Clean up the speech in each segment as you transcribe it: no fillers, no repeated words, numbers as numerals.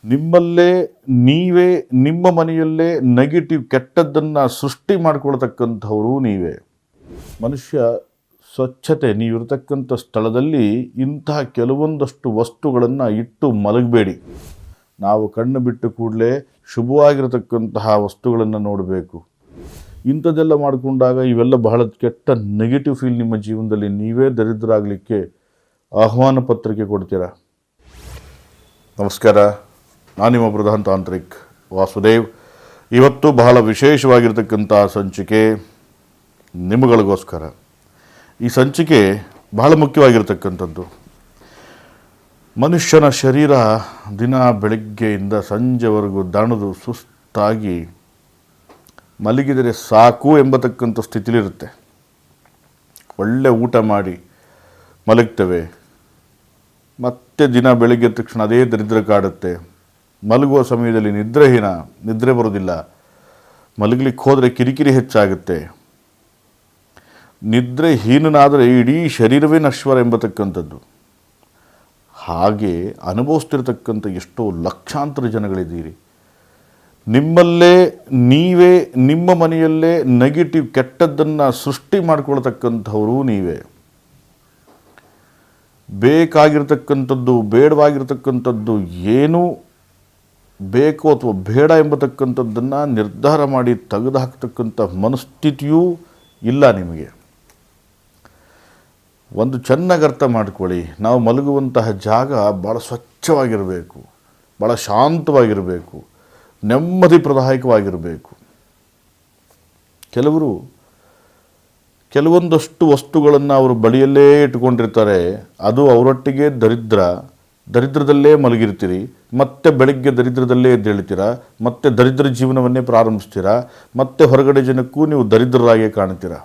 ನಿಮ್ಮಲ್ಲೇ ನೀವೇ ನಿಮ್ಮ ಮನೆಯಲ್ಲೇ ನೆಗೆಟಿವ್ ಕೆಟ್ಟದ್ದನ್ನು ಸೃಷ್ಟಿ ಮಾಡಿಕೊಳ್ತಕ್ಕಂಥವರು ನೀವೇ. ಮನುಷ್ಯ ಸ್ವಚ್ಛತೆ ನೀವಿರತಕ್ಕಂಥ ಸ್ಥಳದಲ್ಲಿ ಇಂತಹ ಕೆಲವೊಂದಷ್ಟು ವಸ್ತುಗಳನ್ನು ಇಟ್ಟು ಮಲಗಬೇಡಿ. ನಾವು ಕಣ್ಣು ಬಿಟ್ಟು ಕೂಡಲೇ ಶುಭವಾಗಿರತಕ್ಕಂತಹ ವಸ್ತುಗಳನ್ನು ನೋಡಬೇಕು. ಇಂಥದ್ದೆಲ್ಲ ಮಾಡಿಕೊಂಡಾಗ ಇವೆಲ್ಲ ಬಹಳ ಕೆಟ್ಟ ನೆಗೆಟಿವ್ ಫೀಲ್ ನಿಮ್ಮ ಜೀವನದಲ್ಲಿ ನೀವೇ ದರಿದ್ರಾಗಲಿಕ್ಕೆ ಆಹ್ವಾನ ಪತ್ರಿಕೆ ಕೊಡ್ತೀರಾ. ನಮಸ್ಕಾರ, ನಾನು ನಿಮ್ಮ ಪ್ರಧಾನ ತಾಂತ್ರಿಕ್ ವಾಸುದೇವ್. ಇವತ್ತು ಬಹಳ ವಿಶೇಷವಾಗಿರ್ತಕ್ಕಂಥ ಸಂಚಿಕೆ ನಿಮ್ಮಗಳಿಗೋಸ್ಕರ. ಈ ಸಂಚಿಕೆ ಬಹಳ ಮುಖ್ಯವಾಗಿರ್ತಕ್ಕಂಥದ್ದು. ಮನುಷ್ಯನ ಶರೀರ ದಿನ ಬೆಳಗ್ಗೆಯಿಂದ ಸಂಜೆವರೆಗೂ ದಣದು ಸುಸ್ತಾಗಿ ಮಲಗಿದರೆ ಸಾಕು ಎಂಬತಕ್ಕಂಥ ಸ್ಥಿತಿಲಿರುತ್ತೆ. ಒಳ್ಳೆ ಊಟ ಮಾಡಿ ಮಲಗ್ತೇವೆ, ಮತ್ತೆ ದಿನ ಬೆಳಗ್ಗೆ ತಕ್ಷಣ ಅದೇ ದರಿದ್ರ ಕಾಡುತ್ತೆ. ಮಲಗುವ ಸಮಯದಲ್ಲಿ ನಿದ್ರೆ ಬರೋದಿಲ್ಲ. ಮಲಗಲಿಕ್ಕೆ ಹೋದರೆ ಕಿರಿಕಿರಿ ಹೆಚ್ಚಾಗುತ್ತೆ. ನಿದ್ರೆಹೀನನಾದರೆ ಇಡೀ ಶರೀರವೇ ನಶ್ವರ ಎಂಬತಕ್ಕಂಥದ್ದು. ಹಾಗೆ ಅನುಭವಿಸ್ತಿರ್ತಕ್ಕಂಥ ಎಷ್ಟೋ ಲಕ್ಷಾಂತರ ಜನಗಳಿದ್ದೀರಿ. ನಿಮ್ಮಲ್ಲೇ ನೀವೇ ನಿಮ್ಮ ಮನೆಯಲ್ಲೇ ನೆಗೆಟಿವ್ ಕೆಟ್ಟದ್ದನ್ನು ಸೃಷ್ಟಿ ಮಾಡಿಕೊಳ್ತಕ್ಕಂಥವರು ನೀವೇ. ಬೇಕಾಗಿರ್ತಕ್ಕಂಥದ್ದು ಬೇಡವಾಗಿರ್ತಕ್ಕಂಥದ್ದು ಏನು ಬೇಕು ಅಥವಾ ಬೇಡ ಎಂಬತಕ್ಕಂಥದ್ದನ್ನು ನಿರ್ಧಾರ ಮಾಡಿ ತೆಗೆದು ಹಾಕ್ತಕ್ಕಂಥ ಮನಸ್ಥಿತಿಯೂ ಇಲ್ಲ ನಿಮಗೆ. ಒಂದು ಚೆನ್ನಾಗಿ ಅರ್ಥ ಮಾಡ್ಕೊಳ್ಳಿ, ನಾವು ಮಲಗುವಂತಹ ಜಾಗ ಭಾಳ ಸ್ವಚ್ಛವಾಗಿರಬೇಕು, ಭಾಳ ಶಾಂತವಾಗಿರಬೇಕು, ನೆಮ್ಮದಿಪ್ರದಾಯಕವಾಗಿರಬೇಕು. ಕೆಲವೊಂದಷ್ಟು ವಸ್ತುಗಳನ್ನು ಅವರು ಬಳಿಯಲ್ಲೇ ಇಟ್ಕೊಂಡಿರ್ತಾರೆ. ಅದು ಅವರೊಟ್ಟಿಗೆ ದರಿದ್ರದಲ್ಲೇ ಮಲಗಿರ್ತೀರಿ, ಮತ್ತೆ ಬೆಳಗ್ಗೆ ದರಿದ್ರದಲ್ಲೇ ಎದ್ದೇಳ್ತೀರಾ, ಮತ್ತೆ ದರಿದ್ರ ಜೀವನವನ್ನೇ ಪ್ರಾರಂಭಿಸ್ತೀರಾ, ಮತ್ತೆ ಹೊರಗಡೆ ಜನಕ್ಕೂ ನೀವು ದರಿದ್ರರಾಗೇ ಕಾಣ್ತೀರಾ.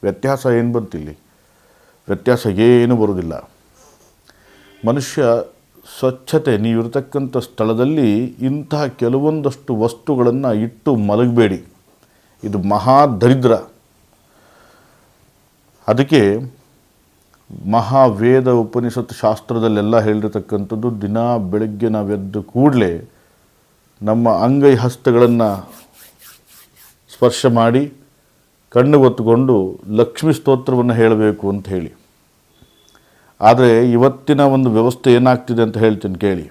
ವ್ಯತ್ಯಾಸ ಏನು ಬಂತಿಲ್ಲಿ? ವ್ಯತ್ಯಾಸ ಏನು ಬರೋದಿಲ್ಲ. ಮನುಷ್ಯ ಸ್ವಚ್ಛತೆ ನೀವಿರತಕ್ಕಂಥ ಸ್ಥಳದಲ್ಲಿ ಇಂತಹ ಕೆಲವೊಂದಷ್ಟು ವಸ್ತುಗಳನ್ನು ಇಟ್ಟು ಮಲಗಬೇಡಿ. ಇದು ಮಹಾ ದರಿದ್ರ. ಅದಕ್ಕೆ ಮಹಾವೇದ ಉಪನಿಷತ್ ಶಾಸ್ತ್ರದಲ್ಲೆಲ್ಲ ಹೇಳಿರತಕ್ಕಂಥದ್ದು, ದಿನ ಬೆಳಗ್ಗೆ ನಾವೆದ್ದು ಕೂಡಲೇ ನಮ್ಮ ಅಂಗೈ ಹಸ್ತಗಳನ್ನು ಸ್ಪರ್ಶ ಮಾಡಿ ಕಣ್ಣು ಹೊತ್ತುಕೊಂಡು ಲಕ್ಷ್ಮೀ ಸ್ತೋತ್ರವನ್ನು ಹೇಳಬೇಕು ಅಂತ ಹೇಳಿ. ಆದರೆ ಇವತ್ತಿನ ಒಂದು ವ್ಯವಸ್ಥೆ ಏನಾಗ್ತಿದೆ ಅಂತ ಹೇಳ್ತೀನಿ ಕೇಳಿ.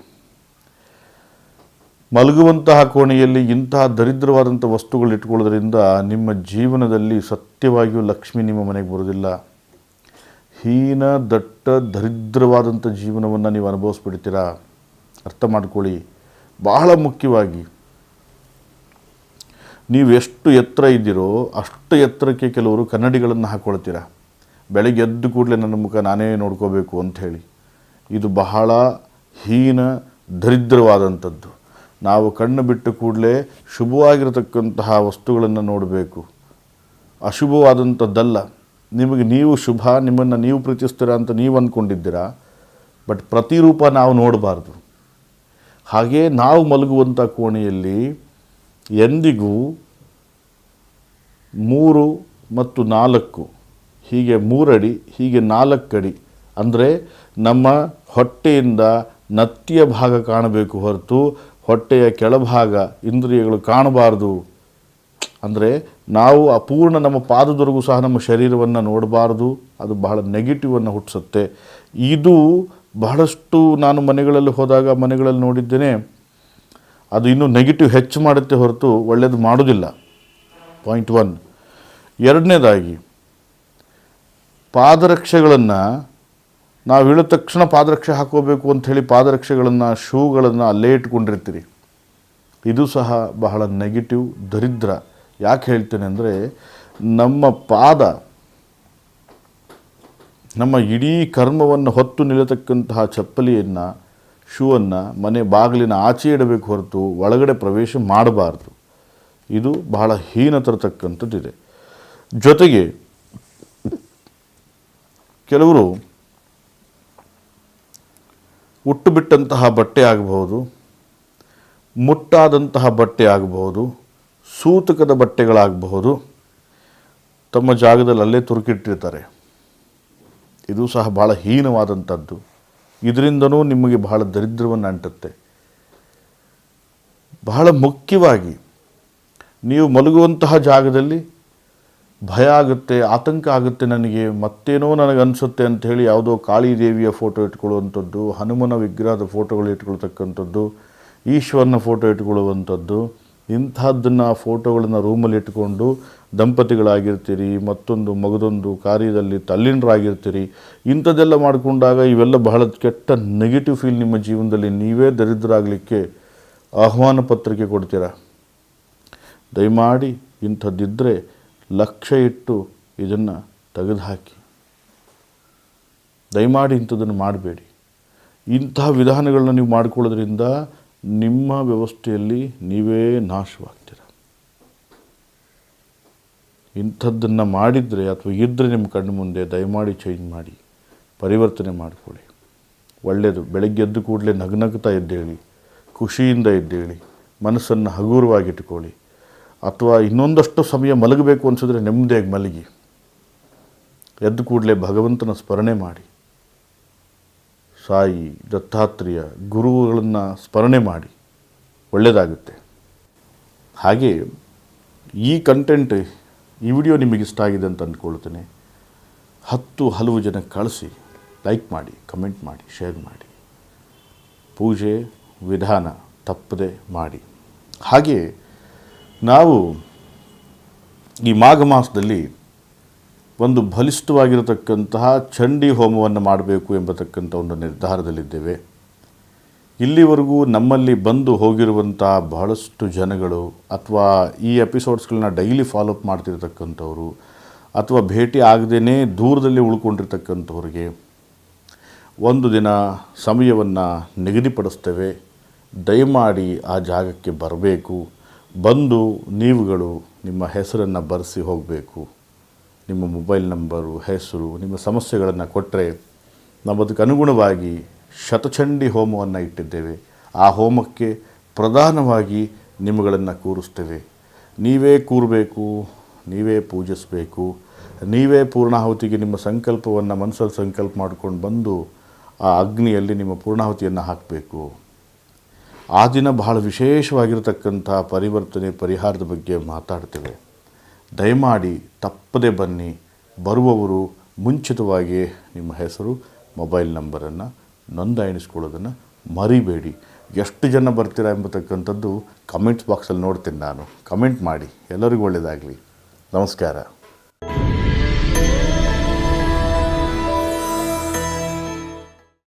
ಮಲಗುವಂತಹ ಕೋಣೆಯಲ್ಲಿ ಇಂತಹ ದರಿದ್ರವಾದಂಥ ವಸ್ತುಗಳು ಇಟ್ಕೊಳ್ಳೋದ್ರಿಂದ ನಿಮ್ಮ ಜೀವನದಲ್ಲಿ ಸತ್ಯವಾಗಿಯೂ ಲಕ್ಷ್ಮಿ ನಿಮ್ಮ ಮನೆಗೆ ಬರೋದಿಲ್ಲ. ಹೀನ ದಟ್ಟ ದರಿದ್ರವಾದಂಥ ಜೀವನವನ್ನು ನೀವು ಅನುಭವಿಸ್ಬಿಡ್ತೀರಾ. ಅರ್ಥ ಮಾಡ್ಕೊಳ್ಳಿ. ಬಹಳ ಮುಖ್ಯವಾಗಿ, ನೀವು ಎಷ್ಟು ಎತ್ತರ ಇದ್ದೀರೋ ಅಷ್ಟು ಎತ್ತರಕ್ಕೆ ಕೆಲವರು ಕನ್ನಡಿಗಳನ್ನು ಹಾಕ್ಕೊಳ್ತೀರ. ಬೆಳಗ್ಗೆ ಎದ್ದು ಕೂಡಲೇ ನನ್ನ ಮುಖ ನಾನೇ ನೋಡ್ಕೋಬೇಕು ಅಂಥೇಳಿ. ಇದು ಬಹಳ ಹೀನ ದರಿದ್ರವಾದಂಥದ್ದು. ನಾವು ಕಣ್ಣು ಬಿಟ್ಟು ಕೂಡಲೇ ಶುಭವಾಗಿರತಕ್ಕಂತಹ ವಸ್ತುಗಳನ್ನು ನೋಡಬೇಕು, ಅಶುಭವಾದಂಥದ್ದಲ್ಲ. ನಿಮಗೆ ನೀವು ಶುಭ, ನಿಮ್ಮನ್ನು ನೀವು ಪ್ರೀತಿಸ್ತೀರಾ ಅಂತ ನೀವು ಅಂದ್ಕೊಂಡಿದ್ದೀರಾ, ಬಟ್ ಪ್ರತಿರೂಪ ನಾವು ನೋಡಬಾರ್ದು. ಹಾಗೇ ನಾವು ಮಲಗುವಂಥ ಕೋಣೆಯಲ್ಲಿ ಎಂದಿಗೂ 3 ಮತ್ತು 4 ಹೀಗೆ 3 ಅಡಿ, ಹೀಗೆ 4 ಅಡಿ ಅಂದರೆ ನಮ್ಮ ಹೊಟ್ಟೆಯಿಂದ ನತ್ತಿಯ ಭಾಗ ಕಾಣಬೇಕು ಹೊರತು ಹೊಟ್ಟೆಯ ಕೆಳಭಾಗ ಇಂದ್ರಿಯಗಳು ಕಾಣಬಾರ್ದು. ಅಂದರೆ ನಾವು ಅಪೂರ್ಣ ನಮ್ಮ ಪಾದದವರೆಗೂ ಸಹ ನಮ್ಮ ಶರೀರವನ್ನು ನೋಡಬಾರ್ದು. ಅದು ಬಹಳ ನೆಗೆಟಿವನ್ನು ಹುಟ್ಟಿಸುತ್ತೆ. ಇದು ಬಹಳಷ್ಟು ನಾನು ಮನೆಗಳಲ್ಲಿ ಹೋದಾಗ ಮನೆಗಳಲ್ಲಿ ನೋಡಿದ್ದೇನೆ. ಅದು ಇನ್ನೂ ನೆಗೆಟಿವ್ ಹೆಚ್ಚು ಮಾಡುತ್ತೆ ಹೊರತು ಒಳ್ಳೆಯದು ಮಾಡೋದಿಲ್ಲ. ಪಾಯಿಂಟ್ 1. ಎರಡನೇದಾಗಿ, ಪಾದರಕ್ಷೆಗಳನ್ನು ನಾವು ಇಳಿದ ತಕ್ಷಣ ಪಾದರಕ್ಷೆ ಹಾಕೋಬೇಕು ಅಂಥೇಳಿ ಪಾದರಕ್ಷೆಗಳನ್ನು, ಶೂಗಳನ್ನು ಅಲ್ಲೇ ಇಟ್ಕೊಂಡಿರ್ತೀರಿ. ಇದು ಸಹ ಬಹಳ ನೆಗೆಟಿವ್, ದರಿದ್ರ. ಯಾಕೆ ಹೇಳ್ತೇನೆ ಅಂದರೆ, ನಮ್ಮ ಪಾದ ನಮ್ಮ ಇಡೀ ಕರ್ಮವನ್ನು ಹೊತ್ತು ನಿಲ್ಲತಕ್ಕಂತಹ ಚಪ್ಪಲಿಯನ್ನು, ಶೂವನ್ನು ಮನೆ ಬಾಗಿಲಿನ ಆಚೆ ಇಡಬೇಕು ಹೊರತು ಒಳಗಡೆ ಪ್ರವೇಶ ಮಾಡಬಾರ್ದು. ಇದು ಬಹಳ ಹೀನ ತರತಕ್ಕಂಥದ್ದಿದೆ. ಜೊತೆಗೆ ಕೆಲವರು ಉಟ್ಟು ಬಿಟ್ಟಂತಹ ಬಟ್ಟೆ ಆಗಬಹುದು, ಮುಟ್ಟಾದಂತಹ ಬಟ್ಟೆ ಆಗಬಹುದು, ಸೂತಕದ ಬಟ್ಟೆಗಳಾಗಬಹುದು, ತಮ್ಮ ಜಾಗದಲ್ಲಿ ಅಲ್ಲೇ ತುರುಕಿಟ್ಟಿರ್ತಾರೆ. ಇದು ಸಹ ಬಹಳ ಹೀನವಾದಂಥದ್ದು. ಇದರಿಂದನೂ ನಿಮಗೆ ಬಹಳ ದರಿದ್ರವನ್ನು ಅಂಟುತ್ತೆ. ಬಹಳ ಮುಖ್ಯವಾಗಿ ನೀವು ಮಲಗುವಂತಹ ಜಾಗದಲ್ಲಿ ಭಯ ಆಗುತ್ತೆ, ಆತಂಕ ಆಗುತ್ತೆ, ನನಗೆ ಮತ್ತೇನೋ ನನಗೆ ಅನಿಸುತ್ತೆ ಅಂಥೇಳಿ ಯಾವುದೋ ಕಾಳಿ ದೇವಿಯ ಫೋಟೋ ಇಟ್ಕೊಳ್ಳುವಂಥದ್ದು, ಹನುಮನ ವಿಗ್ರಹದ ಫೋಟೋಗಳು ಇಟ್ಕೊಳ್ತಕ್ಕಂಥದ್ದು, ಈಶ್ವರನ ಫೋಟೋ ಇಟ್ಕೊಳ್ಳುವಂಥದ್ದು, ಇಂಥದ್ದನ್ನು ಫೋಟೋಗಳನ್ನು ರೂಮಲ್ಲಿ ಇಟ್ಕೊಂಡು ದಂಪತಿಗಳಾಗಿರ್ತೀರಿ, ಮತ್ತೊಂದು ಮಗದೊಂದು ಕಾರ್ಯದಲ್ಲಿ ತಲ್ಲೀನರಾಗಿರ್ತೀರಿ. ಇಂಥದ್ದೆಲ್ಲ ಮಾಡಿಕೊಂಡಾಗ ಇವೆಲ್ಲ ಬಹಳ ಕೆಟ್ಟ ನೆಗೆಟಿವ್ ಫೀಲ್ ನಿಮ್ಮ ಜೀವನದಲ್ಲಿ ನೀವೇ ದರಿದ್ರಾಗಲಿಕ್ಕೆ ಆಹ್ವಾನ ಪತ್ರಿಕೆ ಕೊಡ್ತೀರಾ. ದಯಮಾಡಿ ಇಂಥದ್ದಿದ್ದರೆ ಲಕ್ಷ್ಯ ಇಟ್ಟು ಇದನ್ನು ತೆಗೆದುಹಾಕಿ. ದಯಮಾಡಿ ಇಂಥದ್ದನ್ನು ಮಾಡಬೇಡಿ. ಇಂತಹ ವಿಧಾನಗಳನ್ನ ನೀವು ಮಾಡಿಕೊಳ್ಳೋದ್ರಿಂದ ನಿಮ್ಮ ವ್ಯವಸ್ಥೆಯಲ್ಲಿ ನೀವೇ ನಾಶವಾಗ್ತೀರ. ಇಂಥದ್ದನ್ನು ಮಾಡಿದರೆ ಅಥವಾ ಇದ್ದರೆ ನಿಮ್ಮ ಕಣ್ಣು ಮುಂದೆ ದಯಮಾಡಿ ಚೇಂಜ್ ಮಾಡಿ, ಪರಿವರ್ತನೆ ಮಾಡಿಕೊಳ್ಳಿ. ಒಳ್ಳೆಯದು. ಬೆಳಗ್ಗೆ ಎದ್ದು ಕೂಡಲೇ ನಗ್ನಗ್ತಾ ಎದ್ದೇಳಿ, ಖುಷಿಯಿಂದ ಎದ್ದೇಳಿ, ಮನಸ್ಸನ್ನು ಹಗುರವಾಗಿಟ್ಟುಕೊಳ್ಳಿ. ಅಥವಾ ಇನ್ನೊಂದಷ್ಟು ಸಮಯ ಮಲಗಬೇಕು ಅನಿಸಿದ್ರೆ ನೆಮ್ಮದಿಯಾಗಿ ಮಲಗಿ. ಎದ್ದು ಕೂಡಲೇ ಭಗವಂತನ ಸ್ಮರಣೆ ಮಾಡಿ, ಸಾಯಿ, ದತ್ತಾತ್ರೇಯ, ಗುರುಗಳನ್ನು ಸ್ಮರಣೆ ಮಾಡಿ, ಒಳ್ಳೆಯದಾಗುತ್ತೆ. ಹಾಗೆ ಈ ಕಂಟೆಂಟ್, ಈ ವಿಡಿಯೋ ನಿಮಗೆ ಇಷ್ಟ ಆಗಿದೆ ಅಂತ ಅಂದ್ಕೊಳ್ತೇನೆ. ಹಲವು ಜನಕ್ಕೆ ಕಳಿಸಿ, ಲೈಕ್ ಮಾಡಿ, ಕಮೆಂಟ್ ಮಾಡಿ, ಶೇರ್ ಮಾಡಿ. ಪೂಜೆ ವಿಧಾನ ತಪ್ಪದೆ ಮಾಡಿ. ಹಾಗೆ ನಾವು ಈ ಮಾಘ ಮಾಸದಲ್ಲಿ ಒಂದು ಬಲಿಷ್ಠವಾಗಿರತಕ್ಕಂತಹ ಚಂಡಿ ಹೋಮವನ್ನು ಮಾಡಬೇಕು ಎಂಬತಕ್ಕಂಥ ಒಂದು ನಿರ್ಧಾರದಲ್ಲಿದ್ದೇವೆ. ಇಲ್ಲಿವರೆಗೂ ನಮ್ಮಲ್ಲಿ ಬಂದು ಹೋಗಿರುವಂಥ ಬಹಳಷ್ಟು ಜನಗಳು, ಅಥವಾ ಈ ಎಪಿಸೋಡ್ಸ್ಗಳನ್ನ ಡೈಲಿ ಫಾಲೋಅಪ್ ಮಾಡ್ತಿರ್ತಕ್ಕಂಥವ್ರು, ಅಥವಾ ಭೇಟಿ ಆಗದೇ ದೂರದಲ್ಲಿ ಉಳ್ಕೊಂಡಿರ್ತಕ್ಕಂಥವ್ರಿಗೆ ಒಂದು ದಿನ ಸಮಯವನ್ನು ನಿಗದಿಪಡಿಸ್ತೇವೆ. ದಯಮಾಡಿ ಆ ಜಾಗಕ್ಕೆ ಬರಬೇಕು. ಬಂದು ನೀವುಗಳು ನಿಮ್ಮ ಹೆಸರನ್ನು ಬರೆಸಿ ಹೋಗಬೇಕು. ನಿಮ್ಮ ಮೊಬೈಲ್ ನಂಬರು, ಹೆಸರು, ನಿಮ್ಮ ಸಮಸ್ಯೆಗಳನ್ನು ಕೊಟ್ಟರೆ ನಾವು ಅದಕ್ಕೆ ಅನುಗುಣವಾಗಿ ಶತಚಂಡಿ ಹೋಮವನ್ನು ಇಟ್ಟಿದ್ದೇವೆ. ಆ ಹೋಮಕ್ಕೆ ಪ್ರಧಾನವಾಗಿ ನಿಮ್ಮಗಳನ್ನು ಕೂರಿಸ್ತೇವೆ. ನೀವೇ ಕೂರಬೇಕು, ನೀವೇ ಪೂಜಿಸಬೇಕು, ನೀವೇ ಪೂರ್ಣಾಹುತಿಗೆ ನಿಮ್ಮ ಸಂಕಲ್ಪವನ್ನು ಮನಸ್ಸಲ್ಲಿ ಸಂಕಲ್ಪ ಮಾಡ್ಕೊಂಡು ಬಂದು ಆ ಅಗ್ನಿಯಲ್ಲಿ ನಿಮ್ಮ ಪೂರ್ಣಾಹುತಿಯನ್ನು ಹಾಕಬೇಕು. ಆ ದಿನ ಬಹಳ ವಿಶೇಷವಾಗಿರತಕ್ಕಂಥ ಪರಿವರ್ತನೆ, ಪರಿಹಾರದ ಬಗ್ಗೆ ಮಾತಾಡ್ತೇವೆ. ದಯಮಾಡಿ ತಪ್ಪದೆ ಬನ್ನಿ. ಬರುವವರು ಮುಂಚಿತವಾಗಿ ನಿಮ್ಮ ಹೆಸರು, ಮೊಬೈಲ್ ನಂಬರನ್ನು ನೋಂದಾಯಿಸ್ಕೊಳ್ಳೋದನ್ನು ಮರಿಬೇಡಿ. ಎಷ್ಟು ಜನ ಬರ್ತೀರಾ ಎಂಬತಕ್ಕಂಥದ್ದು ಕಮೆಂಟ್ಸ್ ಬಾಕ್ಸಲ್ಲಿ ನೋಡ್ತೀನಿ ನಾನು. ಕಮೆಂಟ್ ಮಾಡಿ. ಎಲ್ಲರಿಗೂ ಒಳ್ಳೆಯದಾಗಲಿ. ನಮಸ್ಕಾರ.